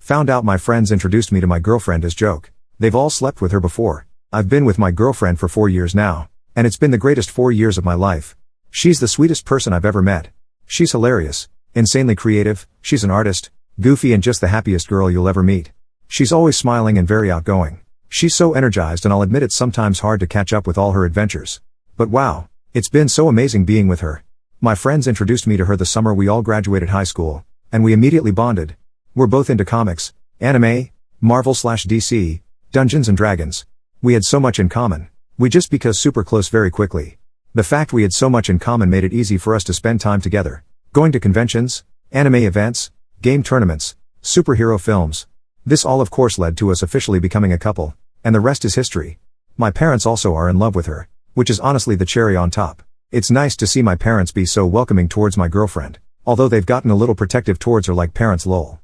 Found out my friends introduced me to my girlfriend as joke. They've all slept with her before. I've been with my girlfriend for 4 years now, and it's been the greatest 4 years of my life. She's the sweetest person I've ever met. She's hilarious, insanely creative, she's an artist, goofy and just the happiest girl you'll ever meet. She's always smiling and very outgoing. She's so energized, and I'll admit it's sometimes hard to catch up with all her adventures. But wow, it's been so amazing being with her. My friends introduced me to her the summer we all graduated high school, and we immediately bonded. We're both into comics, anime, Marvel/DC, Dungeons and Dragons. We had so much in common. We just became super close very quickly. The fact we had so much in common made it easy for us to spend time together. Going to conventions, anime events, game tournaments, superhero films. This all of course led to us officially becoming a couple, and the rest is history. My parents also are in love with her, which is honestly the cherry on top. It's nice to see my parents be so welcoming towards my girlfriend, although they've gotten a little protective towards her like parents lol.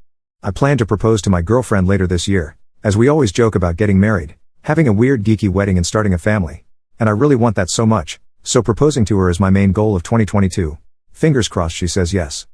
I plan to propose to my girlfriend later this year, as we always joke about getting married, having a weird geeky wedding and starting a family. And I really want that so much, so proposing to her is my main goal of 2022. Fingers crossed she says yes.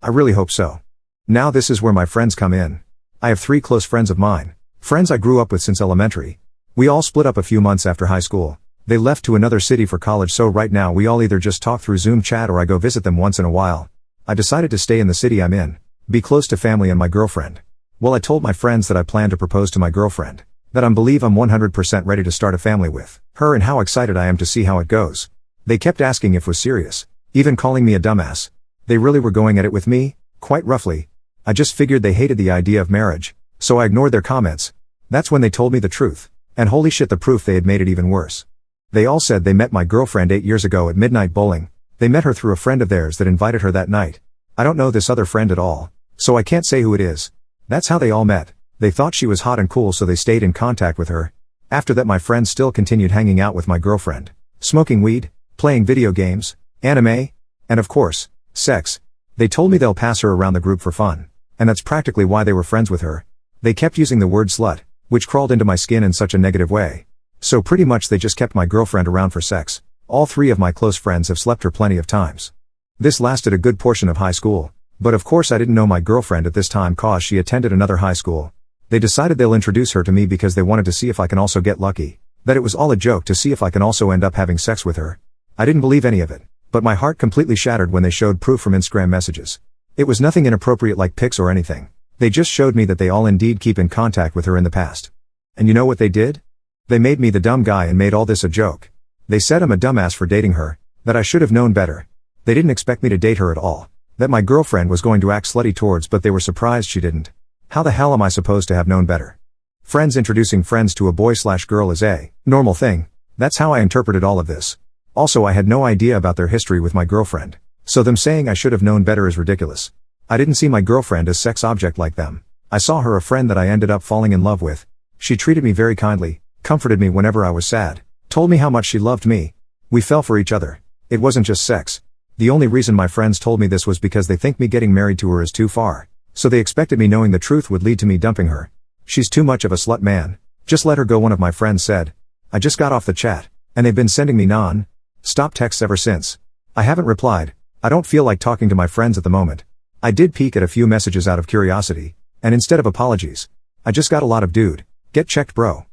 I really hope so. Now this is where my friends come in. I have 3 close friends of mine, friends I grew up with since elementary. We all split up a few months after high school. They left to another city for college, so right now we all either just talk through Zoom chat or I go visit them once in a while. I decided to stay in the city I'm in, be close to family and my girlfriend. Well, I told my friends that I plan to propose to my girlfriend, that I'm 100% ready to start a family with her, and how excited I am to see how it goes. They kept asking if it was serious, even calling me a dumbass. They really were going at it with me, quite roughly. I just figured they hated the idea of marriage, so I ignored their comments. That's when they told me the truth, and holy shit, the proof they had made it even worse. They all said they met my girlfriend 8 years ago at midnight bowling. They met her through a friend of theirs that invited her that night. I don't know this other friend at all, so I can't say who it is. That's how they all met. They thought she was hot and cool, so they stayed in contact with her. After that, my friends still continued hanging out with my girlfriend, smoking weed, playing video games, anime, and of course, sex. They told me they'll pass her around the group for fun, and that's practically why they were friends with her. They kept using the word slut, which crawled into my skin in such a negative way. So pretty much they just kept my girlfriend around for sex. All 3 of my close friends have slept her plenty of times. This lasted a good portion of high school, but of course I didn't know my girlfriend at this time cause she attended another high school. They decided they'll introduce her to me because they wanted to see if I can also get lucky, that it was all a joke to see if I can also end up having sex with her. I didn't believe any of it, but my heart completely shattered when they showed proof from Instagram messages. It was nothing inappropriate like pics or anything. They just showed me that they all indeed keep in contact with her in the past. And you know what they did? They made me the dumb guy and made all this a joke. They said I'm a dumbass for dating her, that I should have known better. They didn't expect me to date her at all, that my girlfriend was going to act slutty towards, but they were surprised she didn't. How the hell am I supposed to have known better? Friends introducing friends to a boy/girl is a normal thing. That's how I interpreted all of this. Also, I had no idea about their history with my girlfriend, so them saying I should have known better is ridiculous. I didn't see my girlfriend as sex object like them. I saw her a friend that I ended up falling in love with. She treated me very kindly, comforted me whenever I was sad, told me how much she loved me. We fell for each other. It wasn't just sex. The only reason my friends told me this was because they think me getting married to her is too far, so they expected me knowing the truth would lead to me dumping her. She's too much of a slut, man. Just let her go, one of my friends said. I just got off the chat, and they've been sending me non-stop texts ever since. I haven't replied. I don't feel like talking to my friends at the moment. I did peek at a few messages out of curiosity, and instead of apologies, I just got a lot of dude, get checked bro.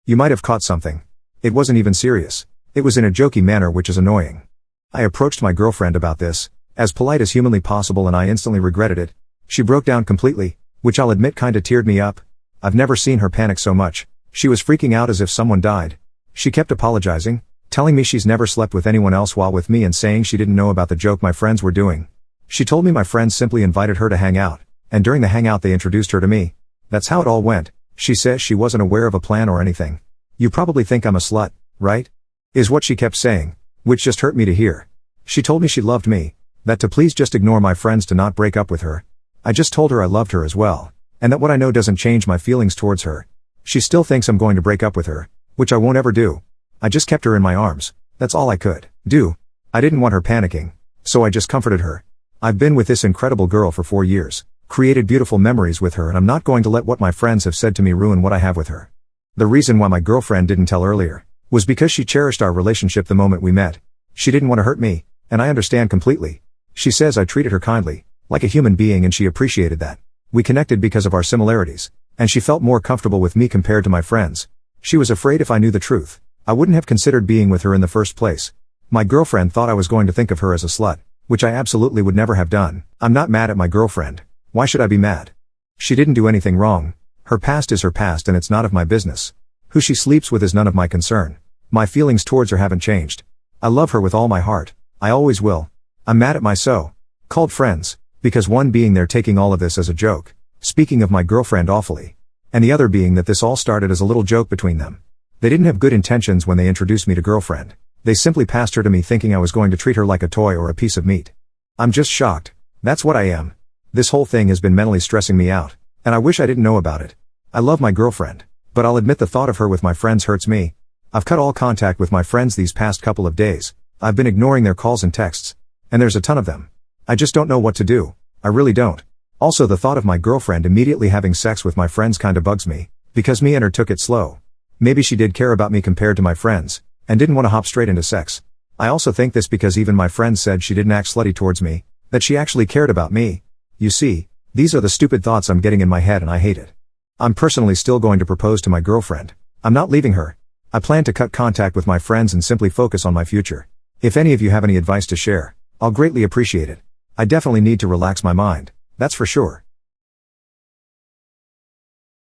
You might have caught something. It wasn't even serious. It was in a jokey manner, which is annoying. I approached my girlfriend about this, as polite as humanly possible, and I instantly regretted it. She broke down completely, which I'll admit kinda teared me up. I've never seen her panic so much. She was freaking out as if someone died. She kept apologizing, telling me she's never slept with anyone else while with me, and saying she didn't know about the joke my friends were doing. She told me my friends simply invited her to hang out, and during the hangout they introduced her to me. That's how it all went. She says she wasn't aware of a plan or anything. You probably think I'm a slut, right? Is what she kept saying, which just hurt me to hear. She told me she loved me, that to please just ignore my friends to not break up with her. I just told her I loved her as well, and that what I know doesn't change my feelings towards her. She still thinks I'm going to break up with her, which I won't ever do. I just kept her in my arms. That's all I could do. I didn't want her panicking, so I just comforted her. I've been with this incredible girl for 4 years, created beautiful memories with her, and I'm not going to let what my friends have said to me ruin what I have with her. The reason why my girlfriend didn't tell earlier was because she cherished our relationship the moment we met. She didn't want to hurt me, and I understand completely. She says I treated her kindly, like a human being, and she appreciated that. We connected because of our similarities, and she felt more comfortable with me compared to my friends. She was afraid if I knew the truth, I wouldn't have considered being with her in the first place. My girlfriend thought I was going to think of her as a slut, which I absolutely would never have done. I'm not mad at my girlfriend. Why should I be mad? She didn't do anything wrong. Her past is her past and it's not of my business. Who she sleeps with is none of my concern. My feelings towards her haven't changed. I love her with all my heart. I always will. I'm mad at my so-called friends, because one being they're taking all of this as a joke, speaking of my girlfriend awfully, and the other being that this all started as a little joke between them. They didn't have good intentions when they introduced me to girlfriend. They simply passed her to me thinking I was going to treat her like a toy or a piece of meat. I'm just shocked. That's what I am. This whole thing has been mentally stressing me out, and I wish I didn't know about it. I love my girlfriend, but I'll admit the thought of her with my friends hurts me. I've cut all contact with my friends these past couple of days. I've been ignoring their calls and texts, and there's a ton of them. I just don't know what to do. I really don't. Also, the thought of my girlfriend immediately having sex with my friends kinda bugs me, because me and her took it slow. Maybe she did care about me compared to my friends, and didn't want to hop straight into sex. I also think this because even my friends said she didn't act slutty towards me, that she actually cared about me. You see, these are the stupid thoughts I'm getting in my head and I hate it. I'm personally still going to propose to my girlfriend. I'm not leaving her. I plan to cut contact with my friends and simply focus on my future. If any of you have any advice to share, I'll greatly appreciate it. I definitely need to relax my mind, that's for sure.